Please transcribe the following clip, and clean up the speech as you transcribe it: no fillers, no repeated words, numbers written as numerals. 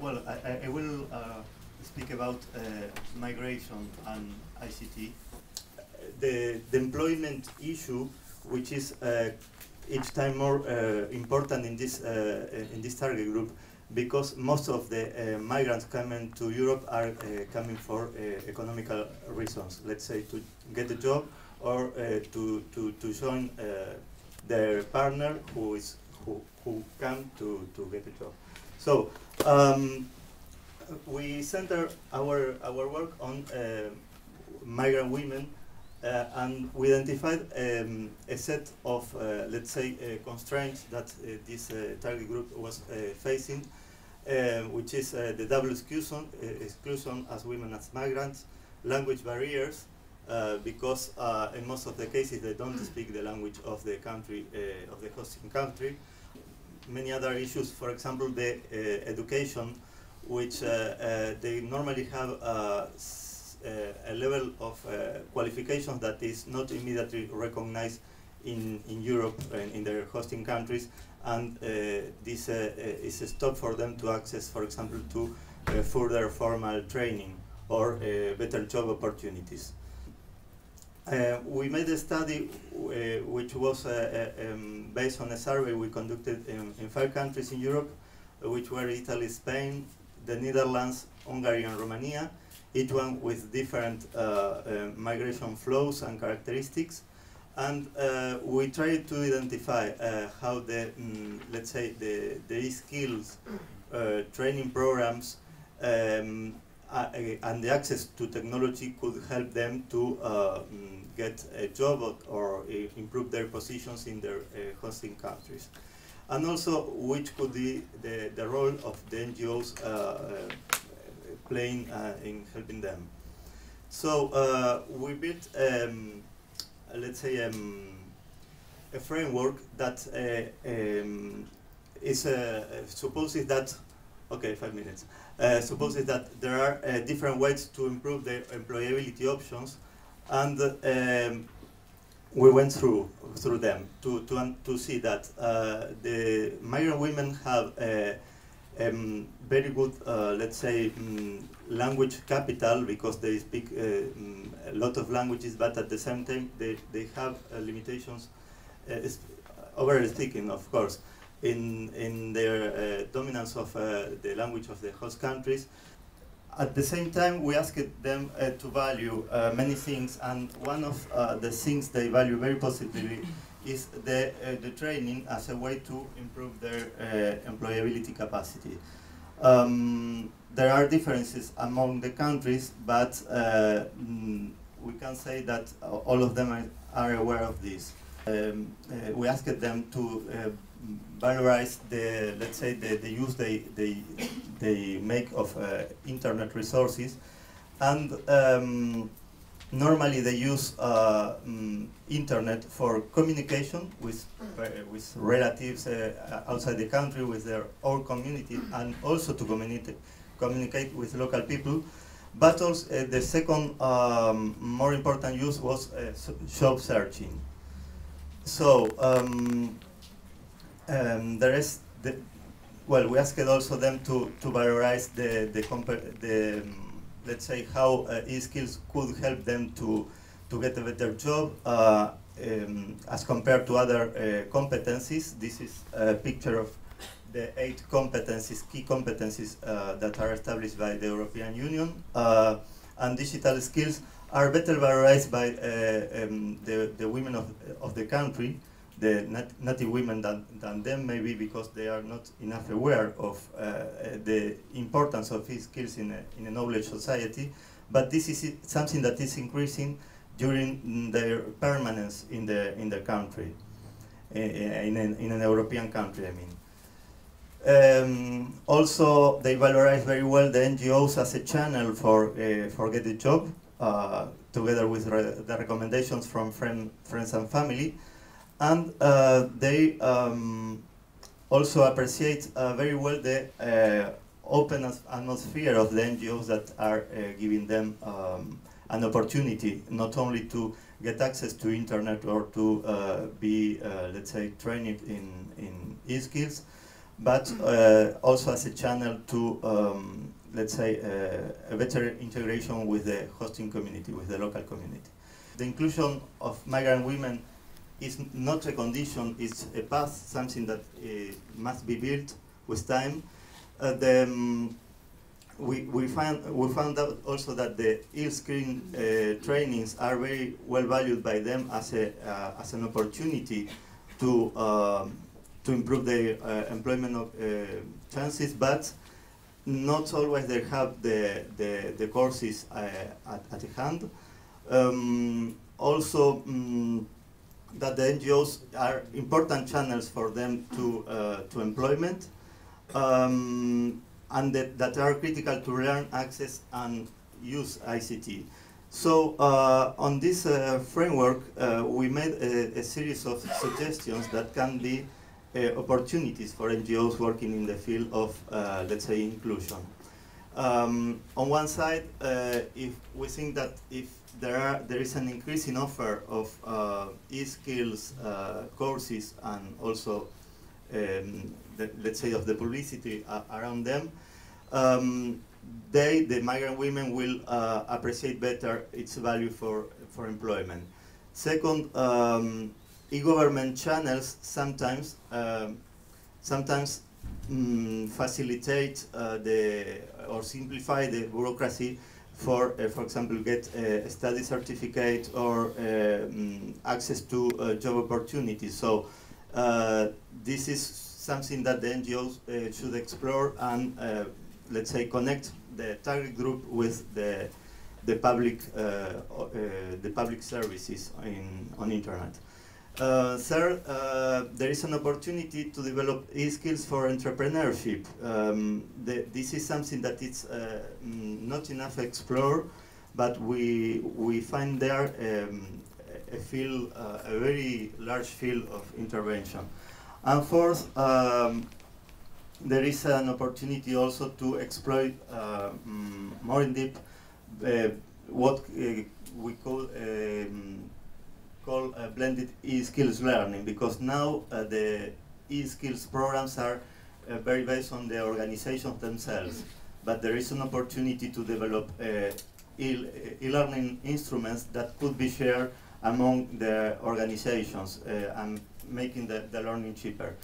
Well, I will speak about migration and ICT. The employment issue, which is each time more important in this target group, because most of the migrants coming to Europe are coming for economical reasons. Let's say to get a job or to join their partner who come to get a job. So we center our work on migrant women, and we identified a set of, let's say, constraints that this target group was facing, which is the double exclusion as women as migrants, language barriers, because in most of the cases they don't speak the language of the country, of the hosting country. Many other issues, for example, the education, which they normally have a level of qualifications that is not immediately recognized in Europe and in their hosting countries, and this is a stop for them to access, for example, to further formal training or better job opportunities. We made a study which was based on a survey we conducted in 5 countries in Europe, which were Italy, Spain, the Netherlands, Hungary, and Romania, each one with different migration flows and characteristics. And we tried to identify how the, let's say, the e-skills training programs and the access to technology could help them to get a job or improve their positions in their hosting countries. And also, which could be the role of the NGOs playing in helping them. So we built, let's say, a framework that supposes that, okay, 5 minutes, supposes that there are different ways to improve the employability options, and we went through them to see that the migrant women have very good, let's say, language capital, because they speak a lot of languages, but at the same time they have limitations, overall speaking, of course, in their dominance of the language of the host countries. At the same time, we asked them to value many things, and one of the things they value very positively is the training as a way to improve their employability capacity. There are differences among the countries, but we can say that all of them are aware of this. We asked them to valorize the, let's say, the use they make of internet resources, and normally they use internet for communication with relatives outside the country, with their own community, and also to communicate with local people. But also the second more important use was job searching. So there is well, we asked also them to valorize the let's say, how e-skills could help them to get a better job as compared to other competencies. This is a picture of the 8 competencies, key competencies that are established by the European Union, and digital skills are better valorized by the women of the country, the native women, than them, maybe because they are not enough aware of the importance of these skills in a knowledge society. But this is something that is increasing during their permanence in the country, in an European country, I mean. Also, they valorize very well the NGOs as a channel for get a job, together with the recommendations from friends and family. And they also appreciate very well the open atmosphere of the NGOs that are giving them an opportunity not only to get access to internet or to be, let's say, trained in e-skills, but also as a channel to, let's say, a better integration with the hosting community, with the local community. The inclusion of migrant women is not a condition, it's a path, something that must be built with time. We found out also that the e-screen trainings are very well valued by them as an opportunity to improve their employment chances, but not always they have the courses at hand. Also, that the NGOs are important channels for them to employment, and that are critical to learn, access, and use ICT. So on this framework, we made a series of suggestions that can be opportunities for NGOs working in the field of, let's say, inclusion. On one side, if we think that if there is an increasing offer of e-skills courses and also, let's say, of the publicity around them, the migrant women will appreciate better its value for employment. Second, e-government channels sometimes facilitate or simplify the bureaucracy for example, get a study certificate or access to job opportunities. So this is something that the NGOs should explore and, let's say, connect the target group with the public services on internet. Third, there is an opportunity to develop e-skills for entrepreneurship. This is something that is not enough explored, but we find there a very large field of intervention. And fourth, there is an opportunity also to exploit more in depth what we call blended e-skills learning, because now the e-skills programs are very based on the organizations themselves, but there is an opportunity to develop e-learning instruments that could be shared among the organizations and making the learning cheaper.